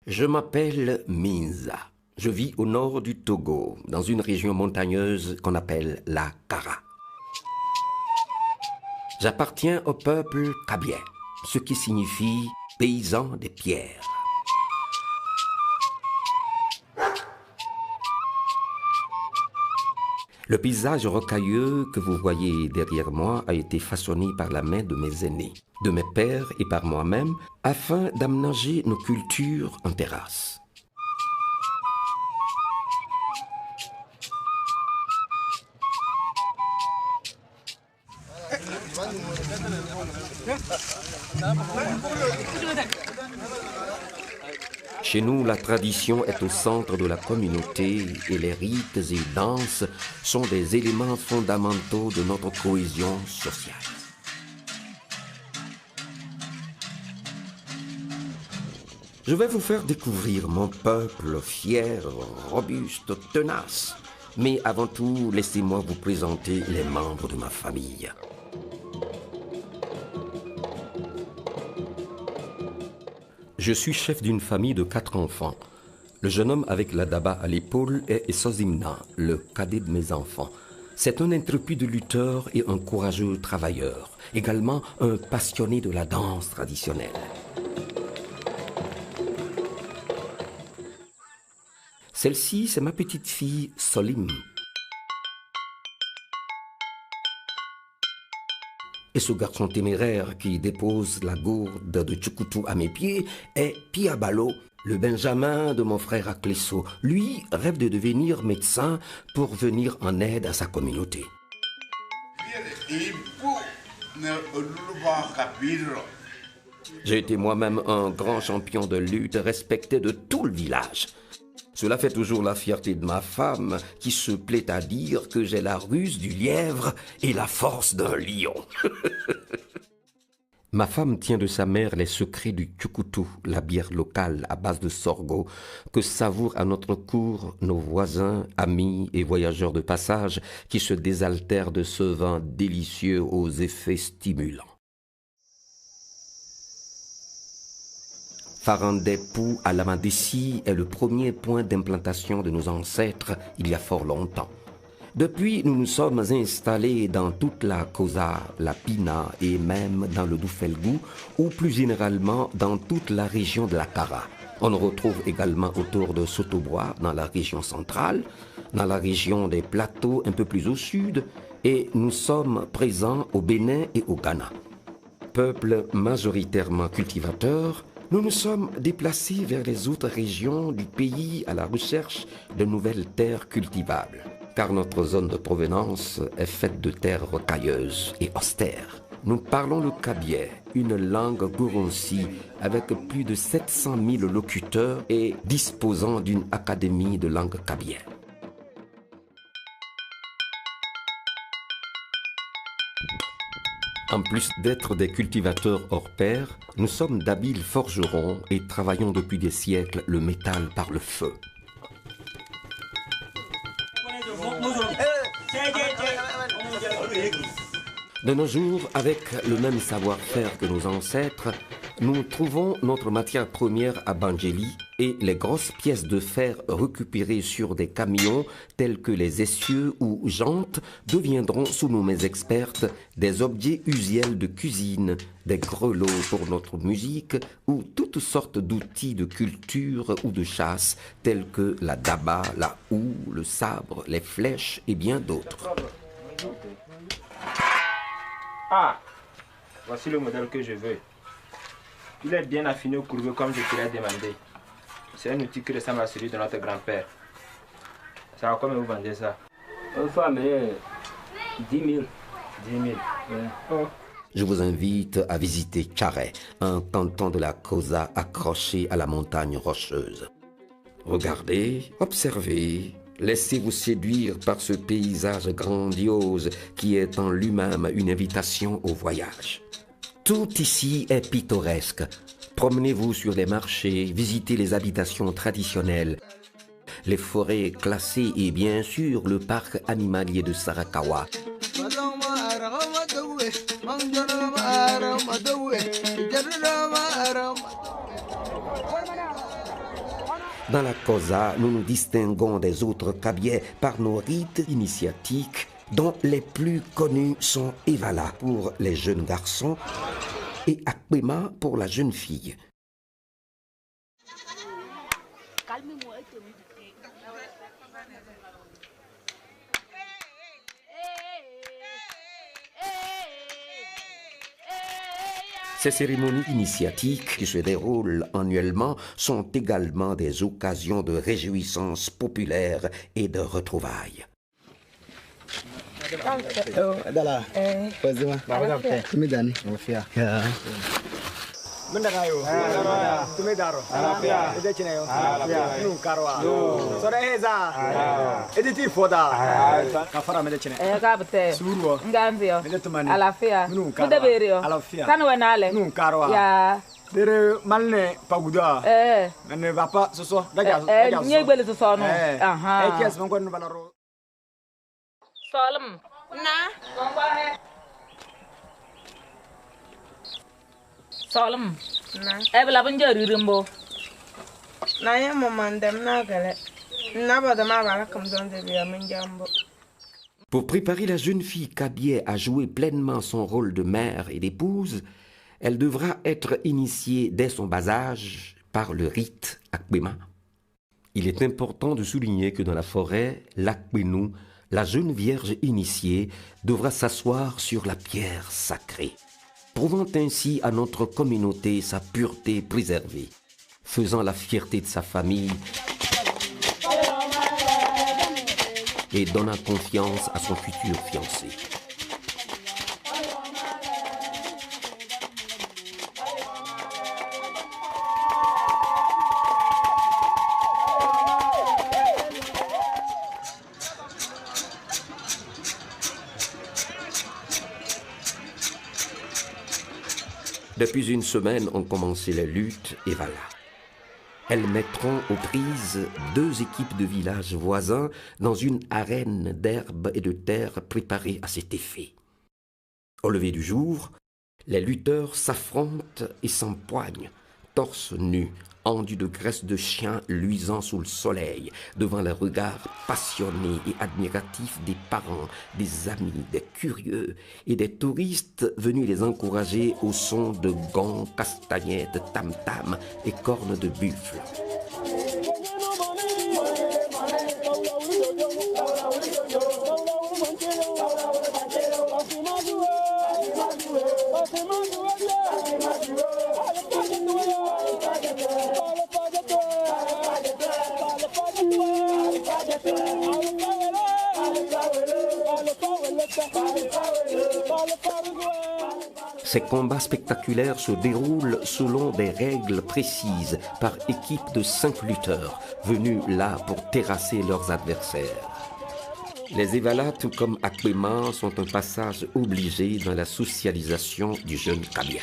Je m'appelle Minza. Je vis au nord du Togo, dans une région montagneuse qu'on appelle la Kara. J'appartiens au peuple kabien, ce qui signifie paysan des pierres. Le paysage rocailleux que vous voyez derrière moi a été façonné par la main de mes aînés, de mes pères et par moi-même, afin d'aménager nos cultures en terrasse. Chez nous, la tradition est au centre de la communauté et les rites et danses sont des éléments fondamentaux de notre cohésion sociale. Je vais vous faire découvrir mon peuple fier, robuste, tenace. Mais avant tout, laissez-moi vous présenter les membres de ma famille. Je suis chef d'une famille de 4 enfants. Le jeune homme avec la daba à l'épaule est Sozimna, le cadet de mes enfants. C'est un intrépide lutteur et un courageux travailleur, également un passionné de la danse traditionnelle. Celle-ci, c'est ma petite fille Solim. Et ce garçon téméraire qui dépose la gourde de Tchoukoutou à mes pieds est Piabalo, le Benjamin de mon frère Aklesso. Lui rêve de devenir médecin pour venir en aide à sa communauté. J'ai été moi-même un grand champion de lutte respecté de tout le village. Cela fait toujours la fierté de ma femme qui se plaît à dire que j'ai la ruse du lièvre et la force d'un lion. Ma femme tient de sa mère les secrets du Tchoukoutou, la bière locale à base de sorgho, que savourent à notre cour nos voisins, amis et voyageurs de passage qui se désaltèrent de ce vin délicieux aux effets stimulants. Farandepou à Lamandessi est le premier point d'implantation de nos ancêtres il y a fort longtemps. Depuis, nous nous sommes installés dans toute la Kosa, la Pina et même dans le Doufelgou ou plus généralement dans toute la région de la Kara. On nous retrouve également autour de Sotobois dans la région centrale, dans la région des plateaux un peu plus au sud et nous sommes présents au Bénin et au Ghana. Peuple majoritairement cultivateur, nous nous sommes déplacés vers les autres régions du pays à la recherche de nouvelles terres cultivables, car notre zone de provenance est faite de terres rocailleuses et austères. Nous parlons le kabien, une langue goronsi avec plus de 700 000 locuteurs et disposant d'une académie de langue kabien. En plus d'être des cultivateurs hors pair, nous sommes d'habiles forgerons et travaillons depuis des siècles le métal par le feu. De nos jours, avec le même savoir-faire que nos ancêtres, nous trouvons notre matière première à Bangeli et les grosses pièces de fer récupérées sur des camions tels que les essieux ou jantes deviendront, sous nos mains expertes, des objets usuels de cuisine, des grelots pour notre musique ou toutes sortes d'outils de culture ou de chasse tels que la daba, la houe, le sabre, les flèches et bien d'autres. Ah, voici le modèle que je veux. Il est bien affiné au courbé comme je te l'ai demandé. C'est un outil qui ressemble à celui de notre grand-père. Ça va combien vous vendez ça? Une femme, 10 000. 10 000. Ouais. Oh. Je vous invite à visiter Tcharet, un canton de la Kosa accroché à la montagne rocheuse. Regardez, observez, laissez-vous séduire par ce paysage grandiose qui est en lui-même une invitation au voyage. Tout ici est pittoresque. Promenez-vous sur les marchés, visitez les habitations traditionnelles, les forêts classées et bien sûr le parc animalier de Sarakawa. Dans la Kosa, nous nous distinguons des autres Kabyais par nos rites initiatiques, dont les plus connus sont Evala pour les jeunes garçons et Akpema pour la jeune fille. Ces cérémonies initiatiques qui se déroulent annuellement sont également des occasions de réjouissance populaire et de retrouvailles. Dere malne paguda. Ne va pas ce soir. Solom. Na. Solom. Na. Ebla banjari rimbo. Na ya mamandem na gale. Na bada ma bala comme dans de bien menjambo. Pour préparer la jeune fille Kabyais à jouer pleinement son rôle de mère et d'épouse, elle devra être initiée dès son bas âge par le rite Akpema. Il est important de souligner que dans la forêt, l'Akpenou, la jeune vierge initiée, devra s'asseoir sur la pierre sacrée, prouvant ainsi à notre communauté sa pureté préservée, faisant la fierté de sa famille et donnant confiance à son futur fiancé. Depuis une semaine ont commencé les luttes et voilà. Elles mettront aux prises 2 équipes de villages voisins dans une arène d'herbe et de terre préparée à cet effet. Au lever du jour, les lutteurs s'affrontent et s'empoignent, torse nu, endus de graisse de chien luisant sous le soleil, devant les regards passionnés et admiratifs des parents, des amis, des curieux et des touristes venus les encourager au son de gongs, castagnettes, tam-tam et cornes de buffle. Ces combats spectaculaires se déroulent selon des règles précises par équipe de 5 lutteurs venus là pour terrasser leurs adversaires. Les Evala, tout comme Akpema, sont un passage obligé dans la socialisation du jeune Kabyais.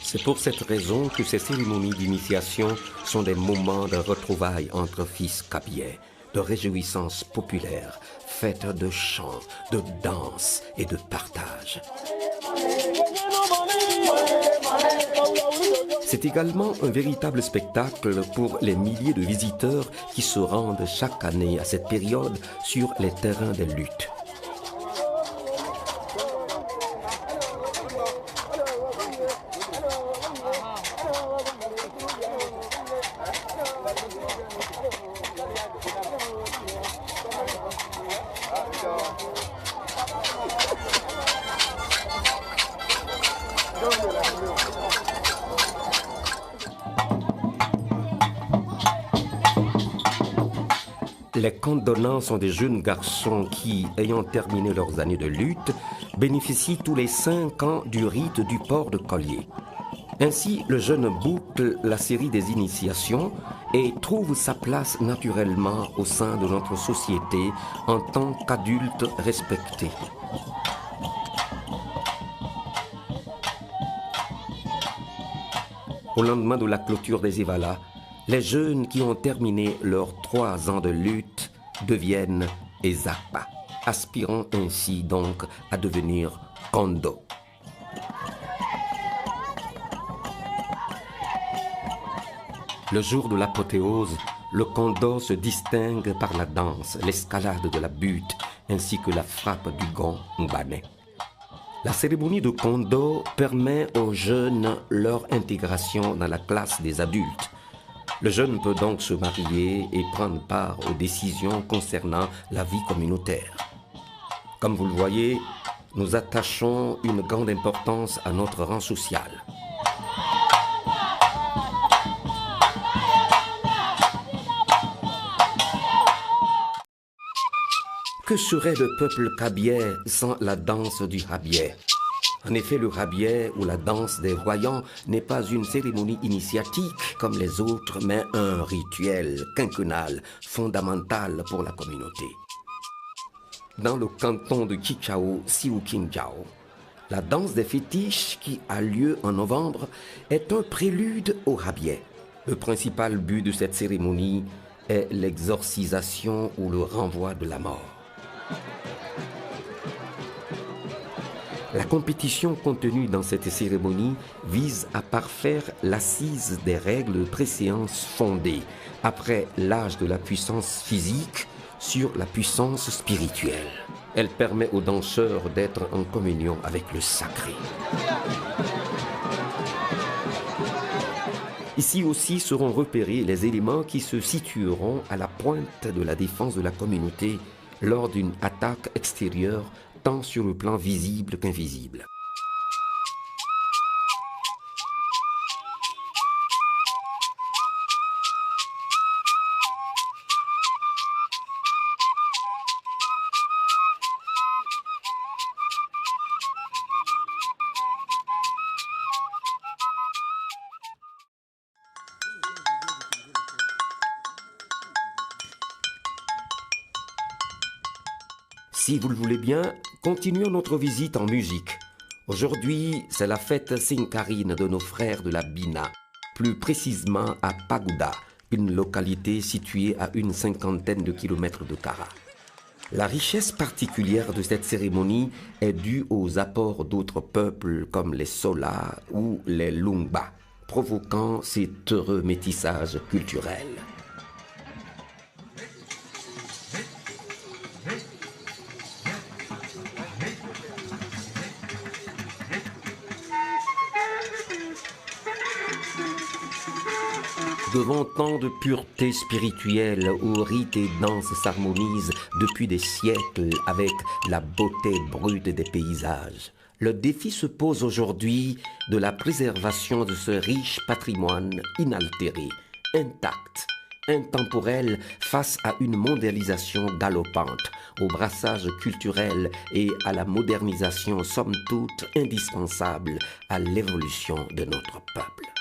C'est pour cette raison que ces cérémonies d'initiation sont des moments de retrouvailles entre fils Kabyais, de réjouissance populaire, fêtes de chants, de danse et de partage. C'est également un véritable spectacle pour les milliers de visiteurs qui se rendent chaque année à cette période sur les terrains des luttes. Les condonnants sont des jeunes garçons qui, ayant terminé leurs années de lutte, bénéficient tous les 5 ans du rite du port de collier. Ainsi, le jeune boucle la série des initiations et trouve sa place naturellement au sein de notre société en tant qu'adulte respecté. Au lendemain de la clôture des Evala, les jeunes qui ont terminé leurs 3 ans de lutte deviennent Ezapa, aspirant ainsi donc à devenir Kondo. Le jour de l'apothéose, le kondo se distingue par la danse, l'escalade de la butte ainsi que la frappe du gong mbané. La cérémonie de kondo permet aux jeunes leur intégration dans la classe des adultes. Le jeune peut donc se marier et prendre part aux décisions concernant la vie communautaire. Comme vous le voyez, nous attachons une grande importance à notre rang social. Que serait le peuple kabyais sans la danse du rabier? En effet, le rabier ou la danse des voyants n'est pas une cérémonie initiatique comme les autres, mais un rituel quinquennal fondamental pour la communauté. Dans le canton de Kichao, Sioukinjiao, la danse des fétiches qui a lieu en novembre est un prélude au rabier. Le principal but de cette cérémonie est l'exorcisation ou le renvoi de la mort. La compétition contenue dans cette cérémonie vise à parfaire l'assise des règles de préséance fondées, après l'âge de la puissance physique, sur la puissance spirituelle. Elle permet aux danseurs d'être en communion avec le sacré. Ici aussi seront repérés les éléments qui se situeront à la pointe de la défense de la communauté lors d'une attaque extérieure, tant sur le plan visible qu'invisible. Si vous le voulez bien, continuons notre visite en musique. Aujourd'hui, c'est la fête Sinkarine de nos frères de la Bina, plus précisément à Pagoda, une localité située à une 50aine de kilomètres de Kara. La richesse particulière de cette cérémonie est due aux apports d'autres peuples comme les Sola ou les Lungba, provoquant cet heureux métissage culturel. Devant tant de pureté spirituelle où rites et danses s'harmonisent depuis des siècles avec la beauté brute des paysages, le défi se pose aujourd'hui de la préservation de ce riche patrimoine inaltéré, intact, intemporel face à une mondialisation galopante, au brassage culturel et à la modernisation somme toute indispensable à l'évolution de notre peuple.